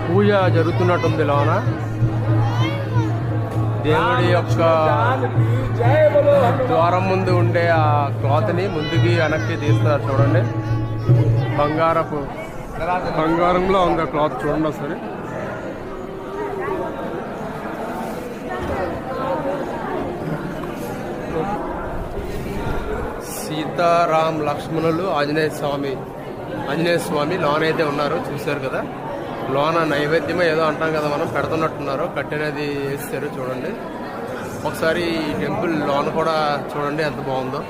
పూజ జరుగుతున్నట్టుంది లోన. దేవుడి యొక్క ద్వారం ముందు ఉండే ఆ క్లాత్ని ముందుకి వెనక్కి తీస్తారు చూడండి. బంగారంలో ఉంది ఆ క్లాత్ చూడండి ఒకసారి. సీతారాం లక్ష్మణులు ఆంజనేయ స్వామి లోన అయితే ఉన్నారు, చూశారు కదా. లోన నైవేద్యమే ఏదో అంటాం కదా మనం, పెడుతున్నట్టున్నారు. కట్టెనది వేస్తారు చూడండి. ఒకసారి ఈ టెంపుల్ లోన కూడా చూడండి ఎంత బాగుందో.